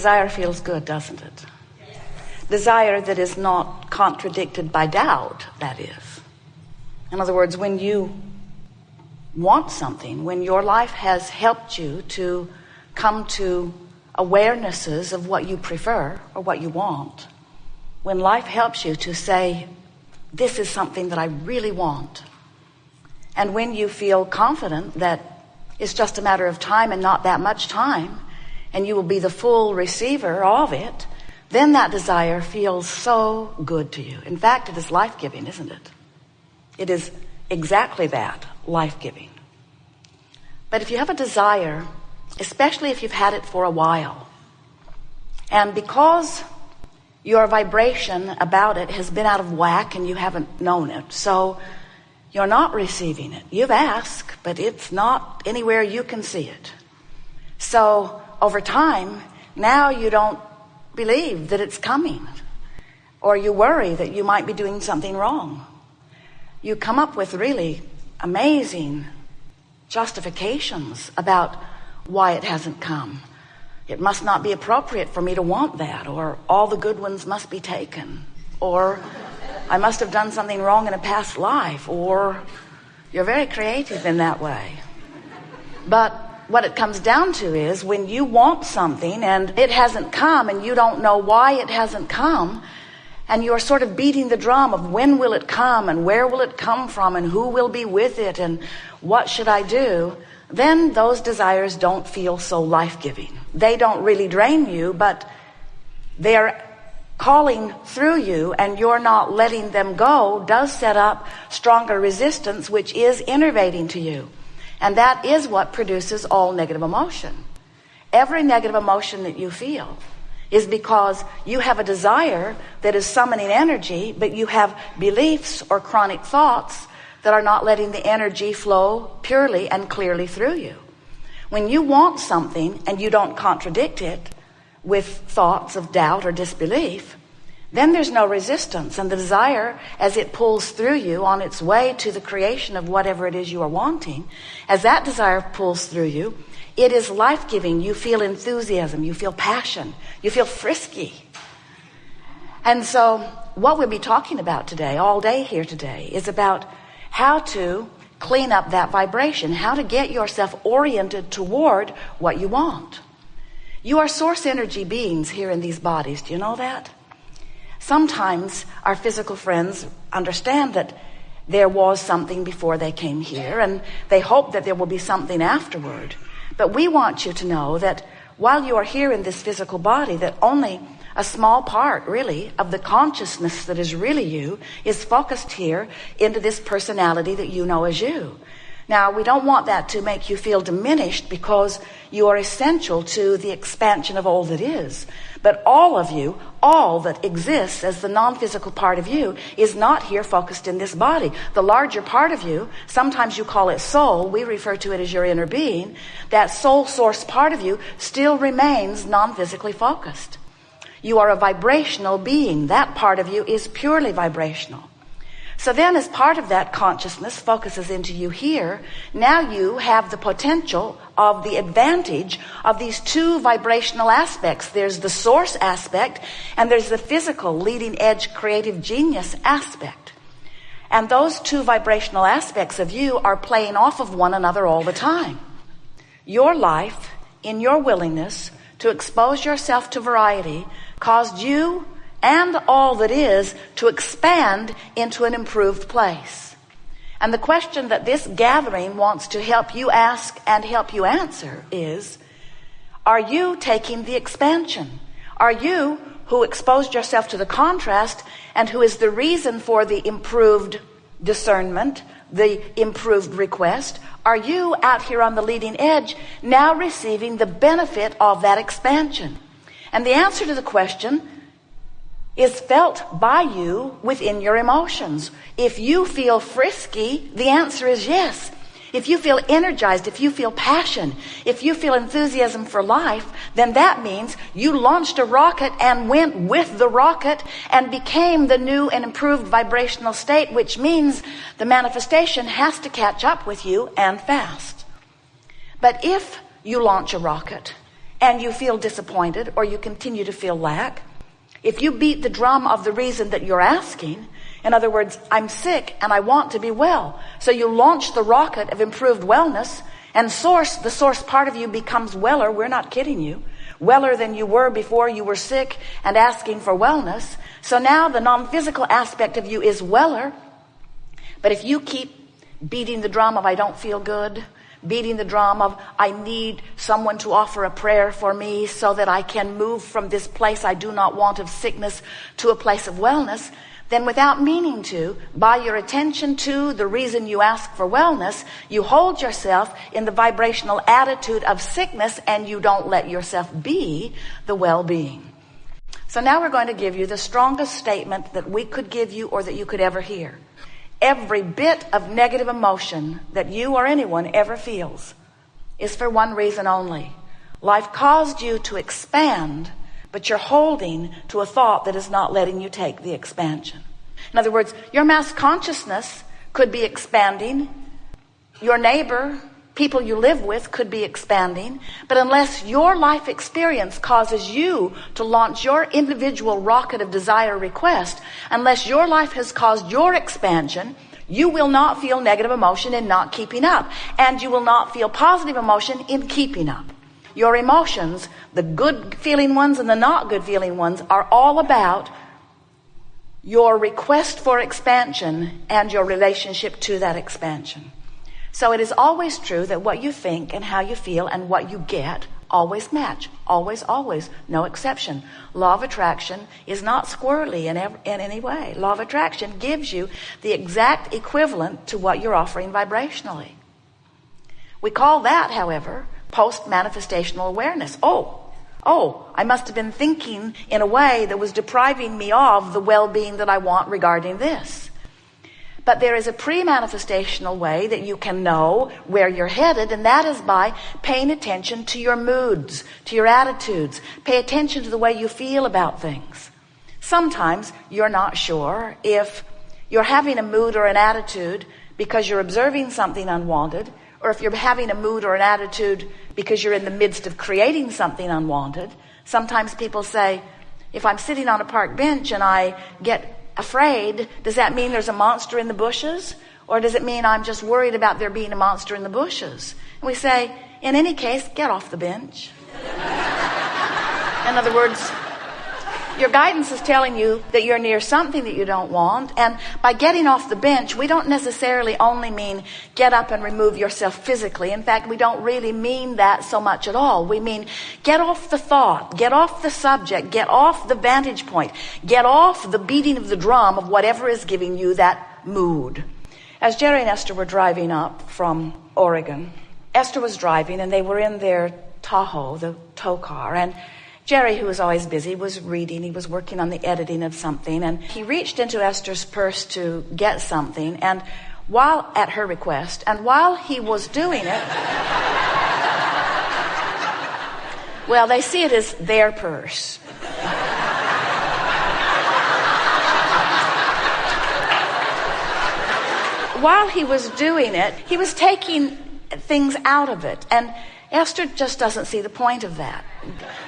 Desire feels good, doesn't it? Desire that is not contradicted by doubt, that is. In other words, when you want something, when your life has helped you to come to awarenesses of what you prefer or what you want, when life helps you to say, this is something that I really want, and when you feel confident that it's just a matter of time and not that much time, and you will be the full receiver of it, then that desire feels so good to you. In fact, it is life-giving, isn't it? It is exactly that, life-giving. But if you have a desire, especially if you've had it for a while, and because your vibration about it has been out of whack and you haven't known it, so you're not receiving it. You've asked, but it's not anywhere you can see it. So over time, now you don't believe that it's coming, or you worry that you might be doing something wrong. You come up with really amazing justifications about why it hasn't come. It must not be appropriate for me to want that, or all the good ones must be taken, or I must have done something wrong in a past life, or you're very creative in that way. But what it comes down to is when you want something and it hasn't come and you don't know why it hasn't come, and you're sort of beating the drum of when will it come and where will it come from and who will be with it and what should I do, then those desires don't feel so life-giving. They don't really drain you, but they're calling through you, and you're not letting them go does set up stronger resistance, which is innervating to you. And that is what produces all negative emotion. Every negative emotion that you feel is because you have a desire that is summoning energy, but you have beliefs or chronic thoughts that are not letting the energy flow purely and clearly through you. When you want something and you don't contradict it with thoughts of doubt or disbelief, then there's no resistance, and the desire, as it pulls through you on its way to the creation of whatever it is you are wanting, as that desire pulls through you, it is life-giving. You feel enthusiasm, you feel passion, you feel frisky. And so what we'll be talking about today, all day here today, is about how to clean up that vibration, how to get yourself oriented toward what you want. You are source energy beings here in these bodies. Do you know that? Sometimes our physical friends understand that there was something before they came here, and they hope that there will be something afterward. But we want you to know that while you are here in this physical body, that only a small part, really, of the consciousness that is really you is focused here into this personality that you know as you. Now, we don't want that to make you feel diminished, because you are essential to the expansion of all that is. But all of you, all that exists as the non-physical part of you, is not here focused in this body. The larger part of you, sometimes you call it soul, we refer to it as your inner being, that soul source part of you still remains non-physically focused. You are a vibrational being. That part of you is purely vibrational. So then, as part of that consciousness focuses into you here, now you have the potential of the advantage of these two vibrational aspects. There's the source aspect, and there's the physical, leading edge, creative genius aspect. And those two vibrational aspects of you are playing off of one another all the time. Your life, in your willingness to expose yourself to variety, caused you and all that is to expand into an improved place. And the question that this gathering wants to help you ask and help you answer is, are you taking the expansion? Are you, who exposed yourself to the contrast and who is the reason for the improved discernment, the improved request, are you out here on the leading edge now receiving the benefit of that expansion? And the answer to the question is felt by you within your emotions. If you feel frisky, the answer is yes. If you feel energized, if you feel passion, if you feel enthusiasm for life, then that means you launched a rocket and went with the rocket and became the new and improved vibrational state, which means the manifestation has to catch up with you and fast. But if you launch a rocket and you feel disappointed or you continue to feel lack, if you beat the drum of the reason that you're asking, in other words, I'm sick and I want to be well, so you launch the rocket of improved wellness, and the source part of you becomes weller. We're not kidding you. Weller than you were before you were sick and asking for wellness. So now the non-physical aspect of you is weller. But if you keep beating the drum of I don't feel good, beating the drum of I need someone to offer a prayer for me so that I can move from this place I do not want of sickness to a place of wellness, then without meaning to, by your attention to the reason you ask for wellness, you hold yourself in the vibrational attitude of sickness and you don't let yourself be the well-being. So now we're going to give you the strongest statement that we could give you or that you could ever hear. Every bit of negative emotion that you or anyone ever feels is for one reason only. Life caused you to expand, but you're holding to a thought that is not letting you take the expansion. In other words, your mass consciousness could be expanding. Your neighbor, people you live with could be expanding. But unless your life experience causes you to launch your individual rocket of desire request, unless your life has caused your expansion, you will not feel negative emotion in not keeping up. And you will not feel positive emotion in keeping up. Your emotions, the good feeling ones and the not good feeling ones, are all about your request for expansion and your relationship to that expansion. So it is always true that what you think and how you feel and what you get always match. Always, always. No exception. Law of attraction is not squirrely in any way. Law of attraction gives you the exact equivalent to what you're offering vibrationally. We call that, however, post-manifestational awareness. Oh, I must have been thinking in a way that was depriving me of the well-being that I want regarding this. But there is a pre-manifestational way that you can know where you're headed, and that is by paying attention to your moods, to your attitudes. Pay attention to the way you feel about things. Sometimes you're not sure if you're having a mood or an attitude because you're observing something unwanted, or if you're having a mood or an attitude because you're in the midst of creating something unwanted. Sometimes people say, if I'm sitting on a park bench and I get afraid, does that mean there's a monster in the bushes? Or does it mean I'm just worried about there being a monster in the bushes? And we say, in any case, get off the bench. In other words, your guidance is telling you that you're near something that you don't want. And by getting off the bench, we don't necessarily only mean get up and remove yourself physically. In fact, we don't really mean that so much at all. We mean get off the thought, get off the subject, get off the vantage point, get off the beating of the drum of whatever is giving you that mood. As Jerry and Esther were driving up from Oregon, Esther was driving and they were in their Tahoe, the tow car, and Jerry, who was always busy, was reading. He was working on the editing of something, and he reached into Esther's purse to get something, and while at her request, and while he was doing it, well, they see it as their purse. While he was doing it, he was taking things out of it, and Esther just doesn't see the point of that.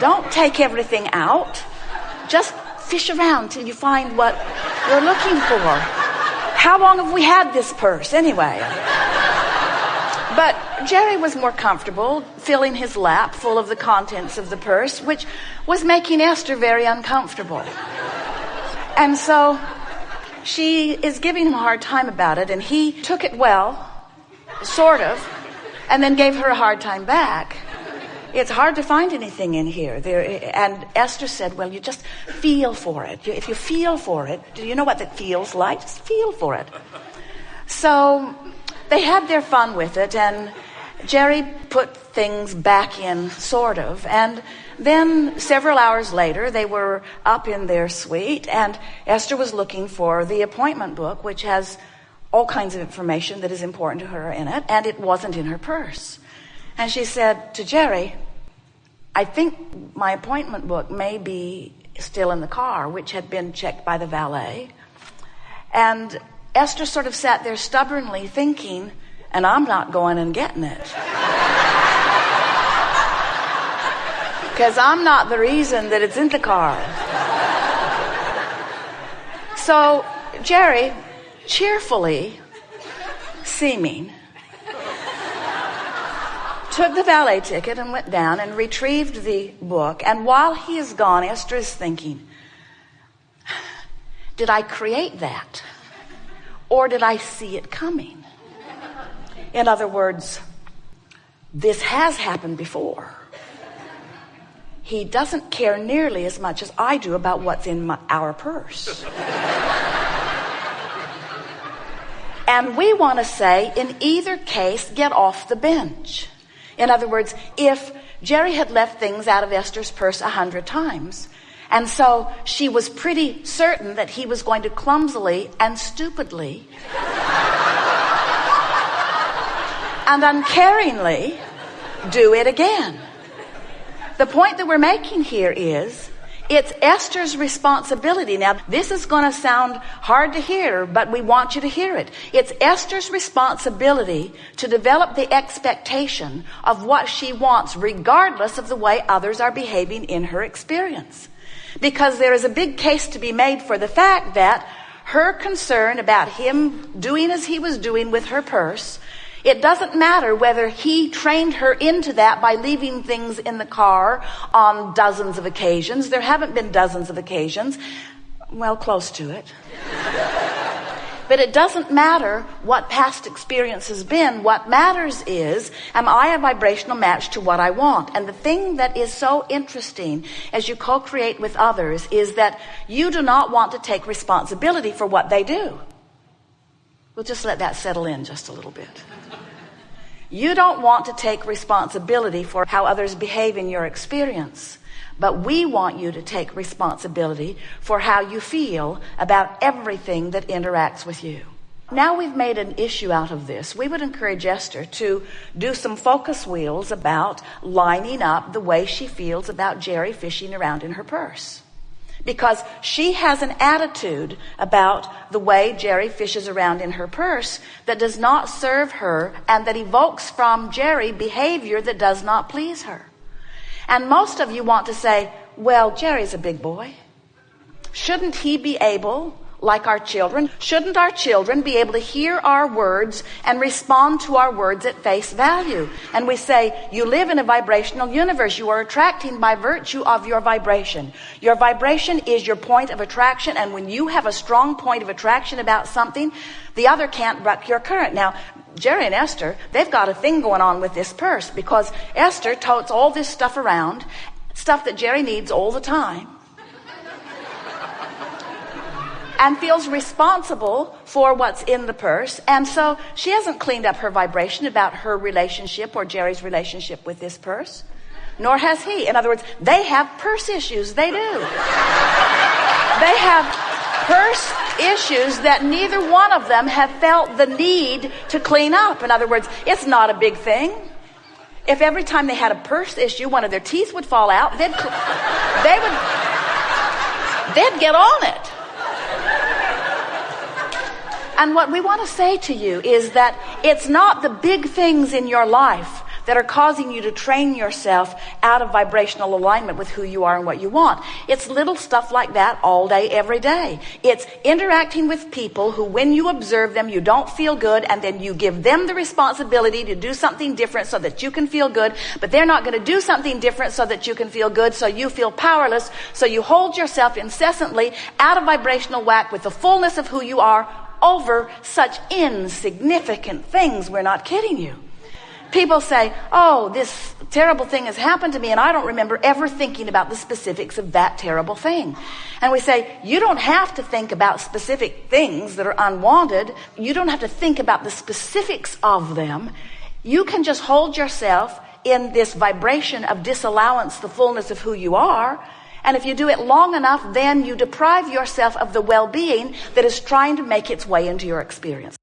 Don't take everything out. Just fish around till you find what you're looking for. How long have we had this purse anyway? But Jerry was more comfortable filling his lap full of the contents of the purse, which was making Esther very uncomfortable. And so she is giving him a hard time about it, and he took it well, sort of, and then gave her a hard time back. It's hard to find anything in here. And Esther said, well, you just feel for it. If you feel for it, do you know what that feels like? Just feel for it. So they had their fun with it, and Jerry put things back in, sort of. And then several hours later, they were up in their suite, and Esther was looking for the appointment book, which has all kinds of information that is important to her in it, and it wasn't in her purse. And she said to Jerry, I think my appointment book may be still in the car, which had been checked by the valet. And Esther sort of sat there stubbornly thinking, and I'm not going and getting it. because I'm not the reason that it's in the car. So Jerry, cheerfully seeming, took the valet ticket and went down and retrieved the book. And while he is gone, Esther is thinking, did I create that? Or did I see it coming? In other words, this has happened before. He doesn't care nearly as much as I do about what's in our purse. And we want to say, in either case, get off the bench. In other words, if Jerry had left things out of Esther's purse 100 times, and so she was pretty certain that he was going to clumsily and stupidly and uncaringly do it again. The point that we're making here is, it's Esther's responsibility. Now, this is going to sound hard to hear, but we want you to hear it. It's Esther's responsibility to develop the expectation of what she wants, regardless of the way others are behaving in her experience. Because there is a big case to be made for the fact that her concern about him doing as he was doing with her purse, it doesn't matter whether he trained her into that by leaving things in the car on dozens of occasions. There haven't been dozens of occasions. Well, close to it. But it doesn't matter what past experience has been. What matters is, am I a vibrational match to what I want? And the thing that is so interesting as you co-create with others is that you do not want to take responsibility for what they do. We'll just let that settle in just a little bit. You don't want to take responsibility for how others behave in your experience, but we want you to take responsibility for how you feel about everything that interacts with you. Now we've made an issue out of this. We would encourage Esther to do some focus wheels about lining up the way she feels about Jerry fishing around in her purse. Because she has an attitude about the way Jerry fishes around in her purse that does not serve her and that evokes from Jerry behavior that does not please her. And most of you want to say, well, Jerry's a big boy. Shouldn't he be able, like our children, shouldn't our children be able to hear our words and respond to our words at face value? And we say, you live in a vibrational universe. You are attracting by virtue of your vibration. Your vibration is your point of attraction. And when you have a strong point of attraction about something, the other can't buck your current. Now, Jerry and Esther, they've got a thing going on with this purse because Esther totes all this stuff around, stuff that Jerry needs all the time, and feels responsible for what's in the purse. And so she hasn't cleaned up her vibration about her relationship or Jerry's relationship with this purse, nor has he. In other words, they have purse issues. They do. They have purse issues that neither one of them have felt the need to clean up. In other words, it's not a big thing. If every time they had a purse issue, one of their teeth would fall out, they'd get on it. And what we want to say to you is that it's not the big things in your life that are causing you to train yourself out of vibrational alignment with who you are and what you want. It's little stuff like that all day, every day. It's interacting with people who, when you observe them, you don't feel good, and then you give them the responsibility to do something different so that you can feel good, but they're not going to do something different so that you can feel good, so you feel powerless, so you hold yourself incessantly out of vibrational whack with the fullness of who you are over such insignificant things. We're not kidding you. People say, oh, this terrible thing has happened to me, and I don't remember ever thinking about the specifics of that terrible thing. And we say, you don't have to think about specific things that are unwanted. You don't have to think about the specifics of them. You can just hold yourself in this vibration of disallowance, the fullness of who you are. And if you do it long enough, then you deprive yourself of the well-being that is trying to make its way into your experience.